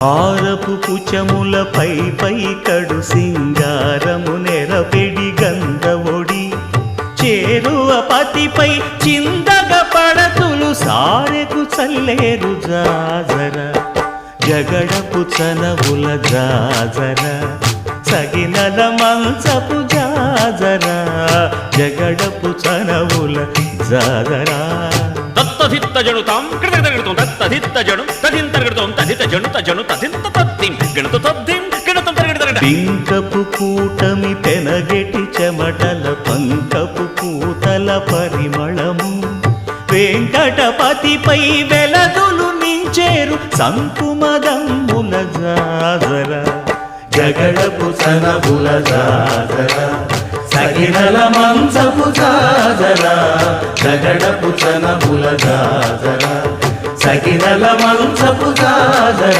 ఆరపు కుచములపై పై కడు సింగారము నెరపెడి గంధవొడి చేరువ పతిపై చిందగ పడతులు సారెకు చల్లేరు జాజర జగడపు చనవుల జాజర సగినల మంచపు జాజర జగడపు చనవుల జాజర తత్తధిత్త జణుతాం కృతగణుతం తత్తధిత్త జణు తదింతర్గణుతం తదిత జణు తజణు తదింత తద్దిం గణుత తద్దిం గణుతం తరగడతరగడ పింకపు కూటమి పెనగెటి చెమటల పంకపు పూతల పరిమళము వెంకటపతిపై వెలదులు నించేరు సంకుమదమ్ముల జాజర జగడపు సనబుల జాజర సగినల మంచపు జాజర జగడపు సనబుల జాజర సగినల మంచపు జాజర